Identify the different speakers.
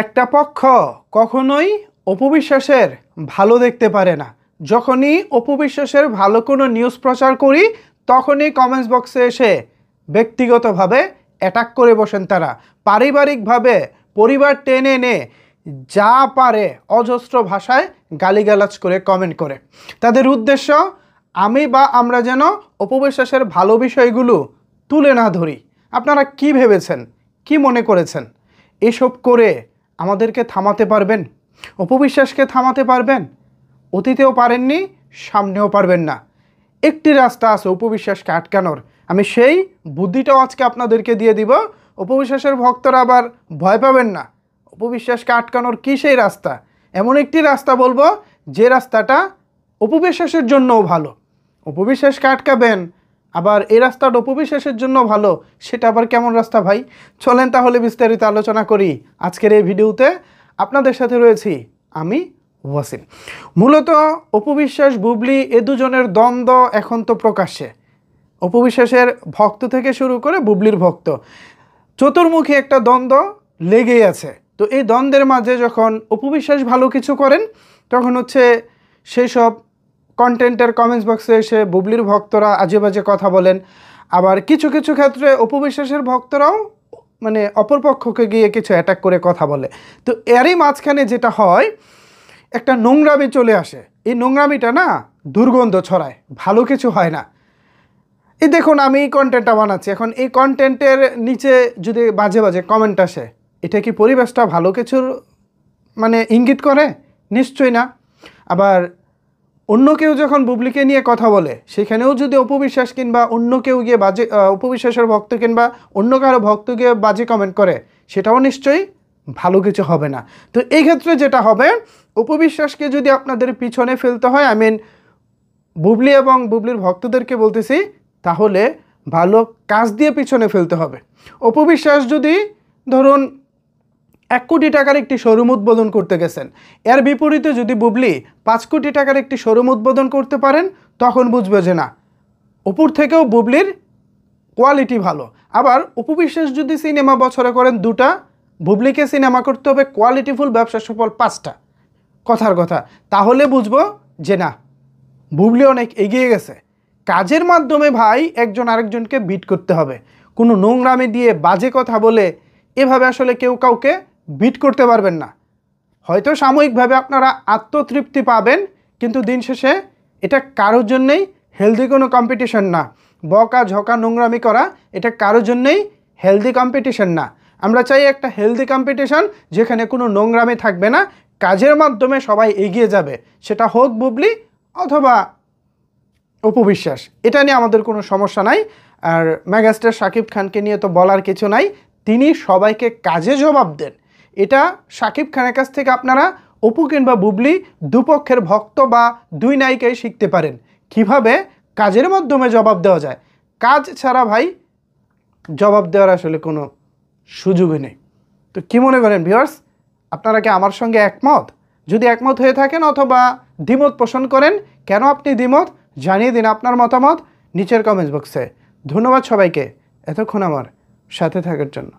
Speaker 1: একটা পক্ষ কখনোই অপবিশ্বাসের ভালো দেখতে পারে না। যখনই অপবিশ্বাসের ভালো কোনো নিউজ প্রচার করি তখনই কমেন্টস বক্সে এসে ব্যক্তিগতভাবে অ্যাটাক করে বসেন তারা। পারিবারিকভাবে পরিবার টেনে এনে যা পারে অজস্র ভাষায় গালিগালাজ করে কমেন্ট করে। তাদের উদ্দেশ্য আমি বা আমরা যেন অপবিশ্বাসের ভালো বিষয়গুলো তুলে না ধরি। আপনারা কি ভেবেছেন, কি মনে করেছেন? এসব করে আমাদেরকে থামাতে পারবেন? অপবিশ্বাসকে থামাতে পারবেন? অতীতেও পারেননি, সামনেও পারবেন না। একটি রাস্তা আছে অপবিশ্বাসকে আটকানোর, আমি সেই বুদ্ধিটাও আজকে আপনাদেরকে দিয়ে দিব। অপবিশ্বাসের ভক্তরা আবার ভয় পাবেন না। অপবিশ্বাসকে আটকানোর কী সেই রাস্তা? এমন একটি রাস্তা বলবো যে রাস্তাটা অপবিশ্বাসের জন্যও ভালো। অপবিশ্বাসকে আটকাবেন, আবার এই রাস্তাটা অপবিশ্বাসের জন্য ভালো, সেটা আবার কেমন রাস্তা ভাই? চলেন তাহলে বিস্তারিত আলোচনা করি আজকের এই ভিডিওতে। আপনাদের সাথে রয়েছি আমি ওয়াসিম। মূলত অপবিশ্বাস বুবলি এ দুজনের দ্বন্দ্ব এখন তো প্রকাশ্যে। অপবিশ্বাসের ভক্ত থেকে শুরু করে বুবলির ভক্ত, চতুর্মুখী একটা দ্বন্দ্ব লেগেই আছে। তো এই দ্বন্দ্বের মাঝে যখন অপবিশ্বাস ভালো কিছু করেন তখন হচ্ছে সেই সব কন্টেন্টের কমেন্টস বক্সে এসে বুবলির ভক্তরা আজে বাজে কথা বলেন। আবার কিছু কিছু ক্ষেত্রে অপবিশ্বাসের ভক্তরাও মানে অপরপক্ষকে গিয়ে কিছু অ্যাটাক করে কথা বলে। তো এরই মাঝখানে যেটা হয়, একটা নোংরামি চলে আসে। এই নোংরামিটা না দুর্গন্ধ ছড়ায়, ভালো কিছু হয় না। এই দেখুন আমি এই কন্টেন্টটা বানাচ্ছি, এখন এই কন্টেন্টের নিচে যদি বাজে বাজে কমেন্ট আসে, এটা কি পরিবেশটা ভালো কিছুর মানে ইঙ্গিত করে? নিশ্চয়ই না। আবার অন্য কেউ যখন বুবলিকে নিয়ে কথা বলে সেখানেও যদি অপবিশ্বাস কিংবা অন্য কেউ গিয়ে বাজে অপবিশ্বাসের ভক্ত কিংবা অন্য কারো ভক্ত গিয়ে বাজে কমেন্ট করে, সেটাও নিশ্চয়ই ভালো কিছু হবে না। তো এই ক্ষেত্রে যেটা হবে, অপবিশ্বাসকে যদি আপনাদের পিছনে ফেলতে হয়, বুবলি এবং বুবলির ভক্তদেরকে বলতেছি, তাহলে ভালো কাজ দিয়ে পিছনে ফেলতে হবে। অপবিশ্বাস যদি ধরুন 1 কোটি টাকার একটি শোরুম উদ্বোধন করতে গেছেন, এর বিপরীতে যদি বুবলি 5 কোটি টাকার একটি শোরুম উদ্বোধন করতে পারেন, তখন বুঝবে যে না, উপর থেকেও বুবলির কোয়ালিটি ভালো। আবার অপবিশ্বাস যদি সিনেমা বছরে করেন 2টা, বুবলিকে সিনেমা করতে হবে কোয়ালিটিফুল, ব্যবসা সফল 5টা, কথার কথা। তাহলে বুঝবো যে না, বুবলি অনেক এগিয়ে গেছে। কাজের মাধ্যমে ভাই একজন আরেকজনকে বিট করতে হবে। কোনো নোংরামি দিয়ে বাজে কথা বলে এভাবে আসলে কেউ কাউকে বিট করতে পারবেন না। হয়তো সাময়িকভাবে আপনারা আত্মতৃপ্তি পাবেন, কিন্তু দিন শেষে এটা কারোর জন্যেই হেলদি কোনো কম্পিটিশন না। বকা ঝকা নোংরামি করা এটা কারোর জন্যেই হেলদি কম্পিটিশন না। আমরা চাই একটা হেলদি কম্পিটিশন যেখানে কোনো নোংরামি থাকবে না, কাজের মাধ্যমে সবাই এগিয়ে যাবে। সেটা হোক বুবলি অথবা অপবিশ্বাস, এটা নিয়ে আমাদের কোনো সমস্যা নাই। আর মেগাস্টার শাকিব খানকে নিয়ে তো বলার কিছু নাই, তিনি সবাইকে কাজে জবাব দেন। এটা শাকিব খানের কাছ থেকে আপনারা অপু কিংবা বুবলি দুপক্ষের ভক্ত বা দুই নায়িকাই শিখতে পারেন কিভাবে কাজের মাধ্যমে জবাব দেওয়া যায়। কাজ ছাড়া ভাই জবাব দেওয়ার আসলে কোনো সুযোগই নেই। তো কী মনে করেন ভিউয়ার্স, আপনারা কি আমার সঙ্গে একমত? যদি একমত হয়ে থাকেন অথবা দ্বিমত পোষণ করেন, কেন আপনি দ্বিমত জানিয়ে দিন আপনার মতামত নিচের কমেন্টস বক্সে। ধন্যবাদ সবাইকে এতক্ষণ আমার সাথে থাকার জন্য।